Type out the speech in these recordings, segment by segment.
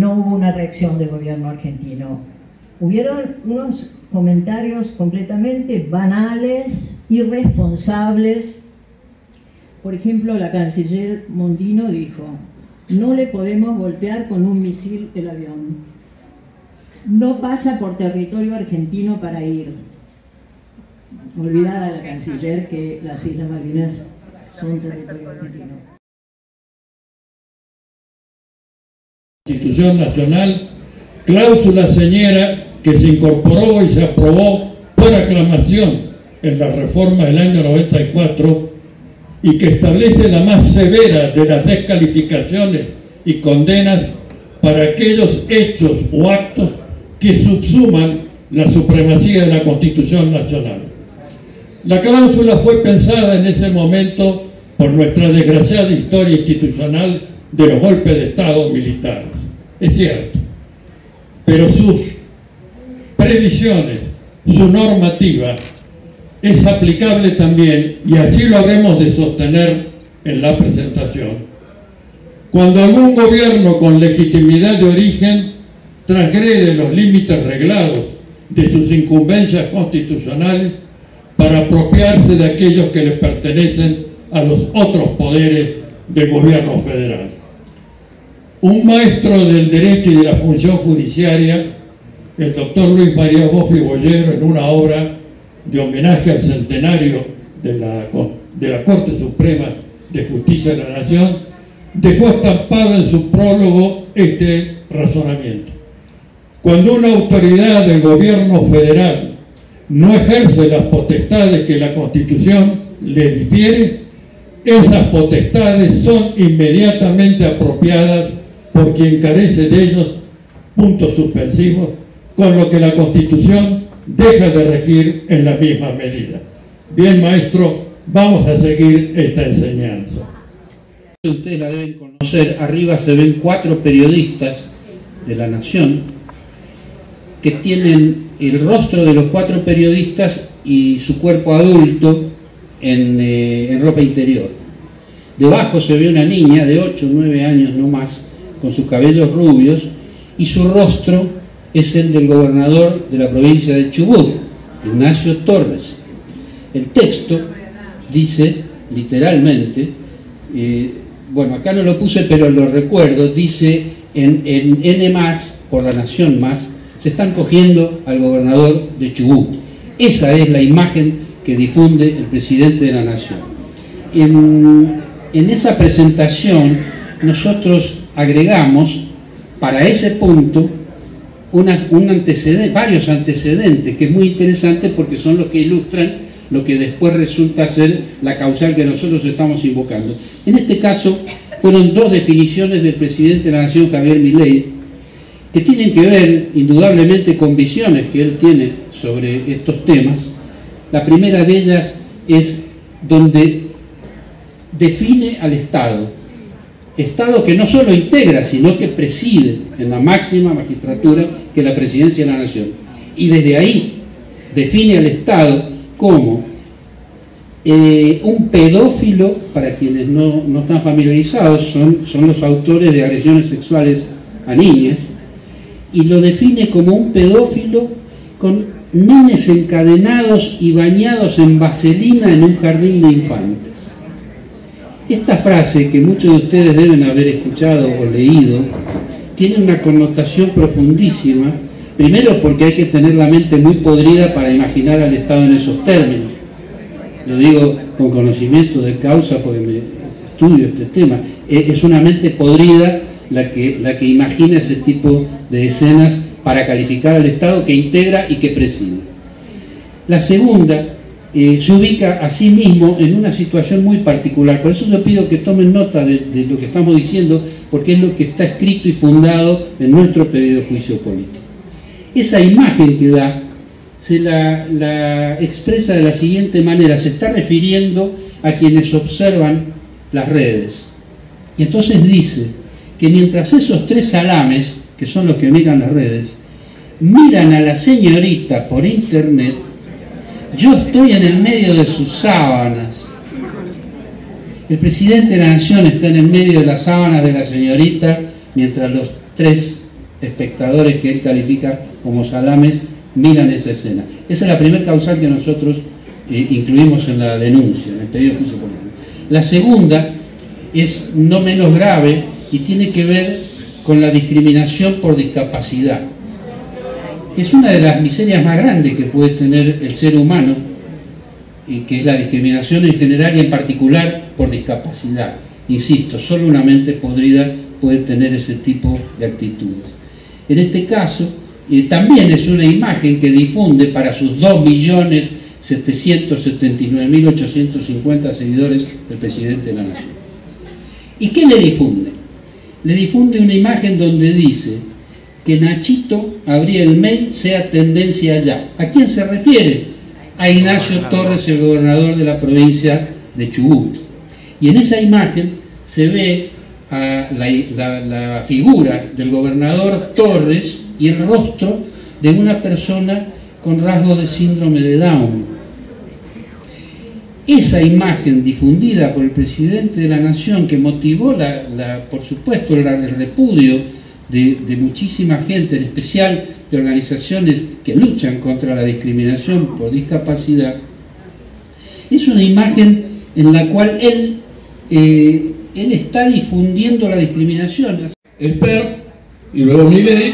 no hubo una reacción del gobierno argentino. Hubieron unos comentarios completamente banales, irresponsables. Por ejemplo, la canciller Mondino dijo: no le podemos golpear con un misil el avión. No pasa por territorio argentino para ir. Olvidada la canciller que las Islas Malvinas son territorio argentino. La Constitución Nacional, cláusula señera que se incorporó y se aprobó por aclamación en la reforma del año 94 y que establece la más severa de las descalificaciones y condenas para aquellos hechos o actos que subsuman la supremacía de la Constitución Nacional. La cláusula fue pensada en ese momento por nuestra desgraciada historia institucional de los golpes de Estado militares. Es cierto, pero sus previsiones, su normativa, es aplicable también, y así lo habremos de sostener en la presentación, cuando algún gobierno con legitimidad de origen transgrede los límites reglados de sus incumbencias constitucionales para apropiarse de aquellos que le pertenecen a los otros poderes del gobierno federal. Un maestro del derecho y de la función judiciaria, el doctor Luis María Boffi Bollero, en una obra de homenaje al centenario de la Corte Suprema de Justicia de la Nación, dejó estampado en su prólogo este razonamiento: cuando una autoridad del gobierno federal no ejerce las potestades que la Constitución le difiere, esas potestades son inmediatamente apropiadas por quien carece de ellos, puntos suspensivos, con lo que la Constitución deja de regir en la misma medida. Bien, maestro, vamos a seguir esta enseñanza. Ustedes la deben conocer. Arriba se ven 4 periodistas de La Nación que tienen el rostro de los 4 periodistas y su cuerpo adulto en ropa interior. Debajo se ve una niña de 8 o 9 años no más, con sus cabellos rubios, y su rostro es el del gobernador de la provincia de Chubut, Ignacio Torres. El texto dice, literalmente, bueno, acá no lo puse, pero lo recuerdo, dice en N+, por La Nación más, se están cogiendo al gobernador de Chubut. Esa es la imagen que difunde el presidente de la Nación. En esa presentación nosotros agregamos para ese punto varios antecedentes, que es muy interesante porque son los que ilustran lo que después resulta ser la causal que nosotros estamos invocando. En este caso fueron 2 definiciones del presidente de la Nación, Javier Milei, que tienen que ver indudablemente con visiones que él tiene sobre estos temas. La primera de ellas es donde define al Estado que no solo integra, sino que preside en la máxima magistratura que es la Presidencia de la Nación. Y desde ahí define al Estado como un pedófilo. Para quienes no están familiarizados, son los autores de agresiones sexuales a niñas, y lo define como un pedófilo con nenes encadenados y bañados en vaselina en un jardín de infantes. Esta frase, que muchos de ustedes deben haber escuchado o leído, tiene una connotación profundísima, primero porque hay que tener la mente muy podrida para imaginar al Estado en esos términos. Lo digo con conocimiento de causa porque me estudio este tema. Es una mente podrida la que imagina ese tipo de escenas para calificar al Estado que integra y que preside. La segunda se ubica a sí mismo en una situación muy particular. Por eso yo pido que tomen nota de lo que estamos diciendo, porque es lo que está escrito y fundado en nuestro pedido de juicio político. Esa imagen que da se la expresa de la siguiente manera: se está refiriendo a quienes observan las redes. Y entonces dice que mientras esos 3 salames, que son los que miran las redes, miran a la señorita por internet, yo estoy en el medio de sus sábanas. El presidente de la Nación está en el medio de las sábanas de la señorita, mientras los 3 espectadores que él califica como salames miran esa escena. Esa es la primera causal que nosotros incluimos en la denuncia, en el pedido de juicio político. La segunda es no menos grave y tiene que ver con la discriminación por discapacidad. Es una de las miserias más grandes que puede tener el ser humano, y que es la discriminación en general y en particular por discapacidad. Insisto, solo una mente podrida puede tener ese tipo de actitudes. En este caso, también es una imagen que difunde para sus 2.779.850 seguidores el presidente de la Nación. ¿Y qué le difunde? Le difunde una imagen donde dice que Nachito abría el mail, sea tendencia ya. ¿A quién se refiere? A Ignacio Torres, el gobernador de la provincia de Chubut. Y en esa imagen se ve a la figura del gobernador Torres y el rostro de una persona con rasgos de síndrome de Down. Esa imagen difundida por el presidente de la Nación, que motivó por supuesto el repudio de muchísima gente, en especial de organizaciones que luchan contra la discriminación por discapacidad, es una imagen en la cual él está difundiendo la discriminación. Esper y luego Milei,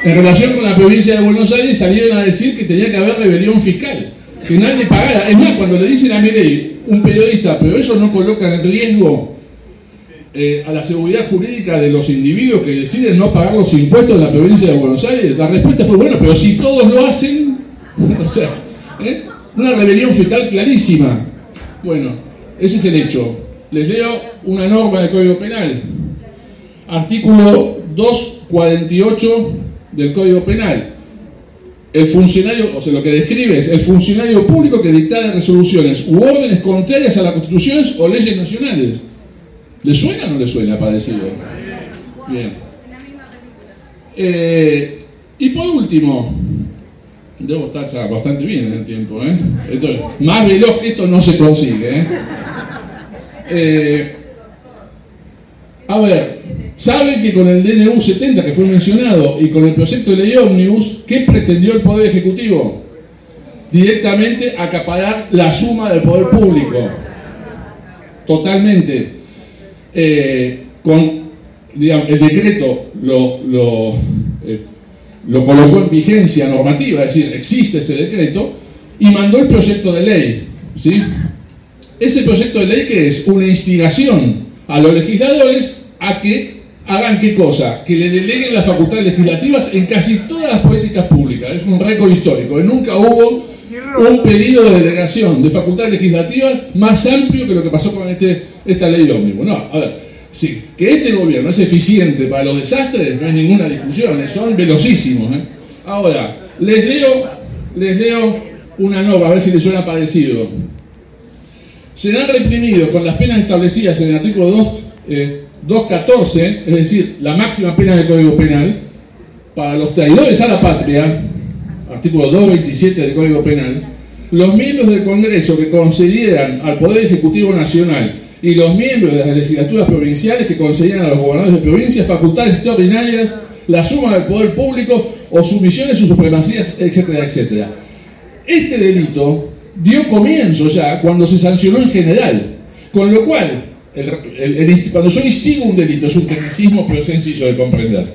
en relación con la provincia de Buenos Aires, salieron a decir que tenía que haber rebelión fiscal, que nadie pagara. Es más, cuando le dicen a Milei, un periodista, pero eso no coloca en riesgo a la seguridad jurídica de los individuos que deciden no pagar los impuestos de la provincia de Buenos Aires, la respuesta fue, bueno, pero si todos lo hacen, o sea, una rebelión fiscal clarísima. Bueno, ese es el hecho. Les leo una norma del Código Penal, artículo 248 del Código Penal. El funcionario, o sea, lo que describe es el funcionario público que dicta resoluciones u órdenes contrarias a las constituciones o leyes nacionales. ¿Le suena o no le suena parecido? Bien. Y por último, debo estar ya bastante bien en el tiempo, Entonces, más veloz que esto no se consigue, A ver, ¿saben que con el DNU 70 que fue mencionado y con el proyecto de ley ómnibus, qué pretendió el Poder Ejecutivo? Directamente acaparar la suma del poder público. Totalmente. Digamos, el decreto lo colocó en vigencia normativa, es decir, existe ese decreto, y mandó el proyecto de ley, ¿sí? Ese proyecto de ley, que es una instigación a los legisladores a que hagan ¿qué cosa? Que le deleguen las facultades legislativas en casi todas las políticas públicas. Es un récord histórico. Nunca hubo un pedido de delegación de facultades legislativas más amplio que lo que pasó con esta ley de ómnibus. No, a ver, sí, que este gobierno es eficiente para los desastres, no hay ninguna discusión, son velocísimos. Ahora, les leo una norma, a ver si les suena parecido. Serán reprimidos con las penas establecidas en el artículo 214, es decir, la máxima pena del Código Penal, para los traidores a la patria, artículo 227 del Código Penal, los miembros del Congreso que concedieran al Poder Ejecutivo Nacional y los miembros de las legislaturas provinciales que concedieran a los gobernadores de provincias facultades extraordinarias, la suma del poder público o sumisiones o supremacías, etcétera, etcétera. Este delito dio comienzo ya cuando se sancionó en general, con lo cual, cuando yo instigo un delito, es un tecnicismo pero sencillo de comprender.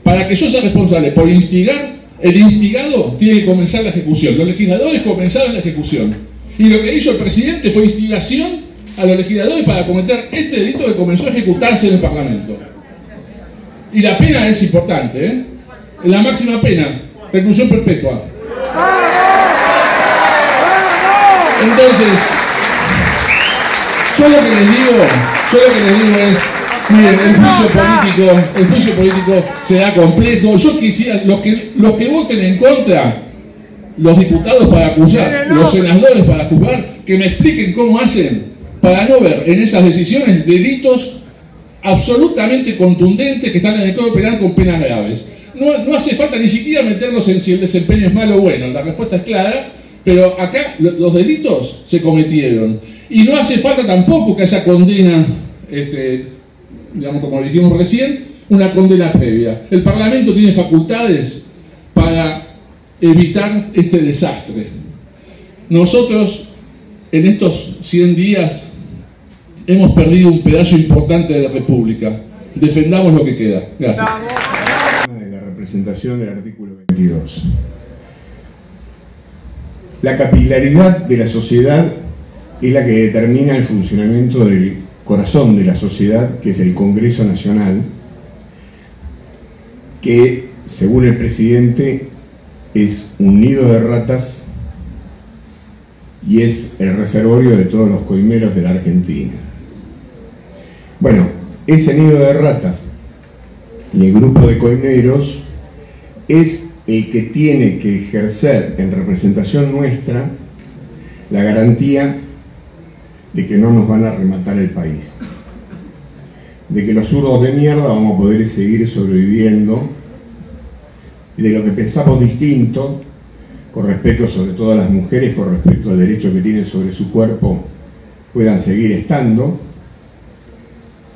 Para que yo sea responsable por instigar, el instigado tiene que comenzar la ejecución. Los legisladores comenzaron la ejecución. Y lo que hizo el presidente fue instigación a los legisladores para cometer este delito que comenzó a ejecutarse en el Parlamento. Y la pena es importante, La máxima pena, reclusión perpetua. Entonces, yo lo que les digo es, miren, el juicio político será complejo. Yo quisiera, los que voten en contra, los diputados para acusar, los senadores para juzgar, que me expliquen cómo hacen para no ver en esas decisiones delitos absolutamente contundentes que están en el Código Penal con penas graves. No hace falta ni siquiera meterlos en si el desempeño es malo o bueno, la respuesta es clara, pero acá los delitos se cometieron. Y no hace falta tampoco que haya condena, digamos, como dijimos recién, una condena previa. El Parlamento tiene facultades para evitar este desastre. Nosotros en estos 100 días hemos perdido un pedazo importante de la República. Defendamos lo que queda. Gracias. De la representación del artículo 22. La capilaridad de la sociedad es la que determina el funcionamiento del corazón de la sociedad, que es el Congreso Nacional, que, según el presidente, es un nido de ratas y es el reservorio de todos los coimeros de la Argentina. Bueno, ese nido de ratas y el grupo de coimeros es el que tiene que ejercer en representación nuestra la garantía de que no nos van a rematar el país, de que los zurdos de mierda vamos a poder seguir sobreviviendo, de lo que pensamos distinto con respecto sobre todo a las mujeres, con respecto al derecho que tienen sobre su cuerpo, puedan seguir estando,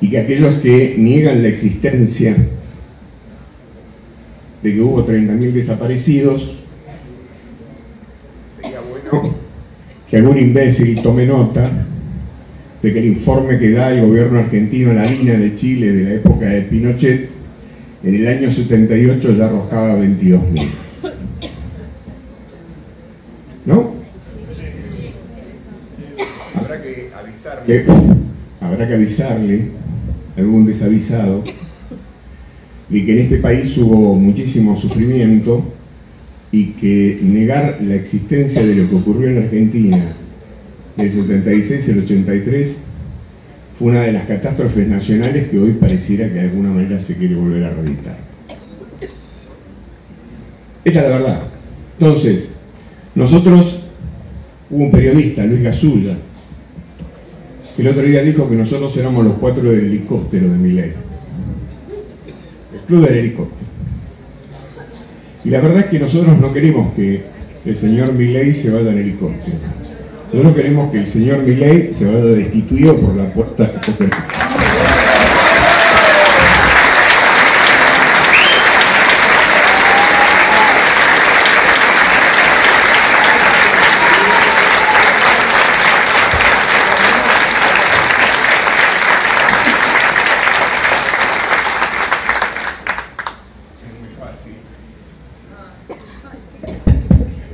y que aquellos que niegan la existencia de que hubo 30.000 desaparecidos, sería bueno que algún imbécil tome nota de que el informe que da el gobierno argentino a la línea de Chile de la época de Pinochet, en el año 78 ya arrojaba 22.000. ¿No? Habrá que avisarle a algún desavisado de que en este país hubo muchísimo sufrimiento y que negar la existencia de lo que ocurrió en la Argentina del 76 al 83 fue una de las catástrofes nacionales que hoy pareciera que de alguna manera se quiere volver a reeditar. Esta es la verdad. Entonces, nosotros, hubo un periodista, Luis Gasulla, que el otro día dijo que nosotros éramos los 4 del helicóptero de Milei. El club del helicóptero. Y la verdad es que nosotros no queremos que el señor Milei se vaya en helicóptero. Nosotros queremos que el señor Milei se vaya destituido por la puerta.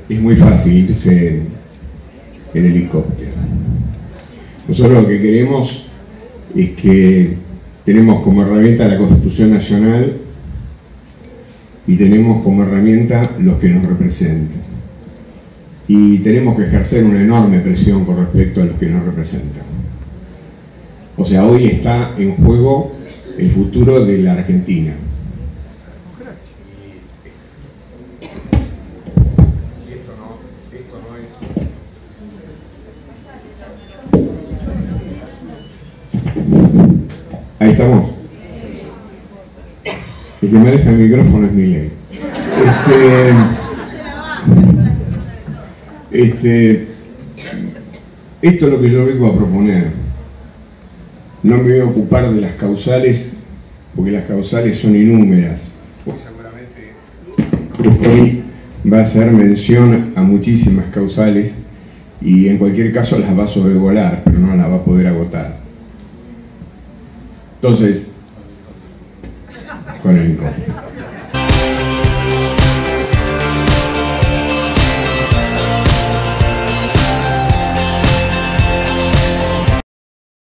Es muy fácil irse en helicóptero. Nosotros lo que queremos es que tenemos como herramienta la Constitución Nacional y tenemos como herramienta los que nos representan. Y tenemos que ejercer una enorme presión con respecto a los que nos representan. O sea, hoy está en juego el futuro de la Argentina. Ahí estamos. El que maneja el micrófono es Milei. Esto es lo que yo vengo a proponer. No me voy a ocupar de las causales, porque las causales son inúmeras. Seguramente hoy va a hacer mención a muchísimas causales y en cualquier caso las va a sobrevolar, pero no las va a poder agotar. Entonces, con el helicóptero.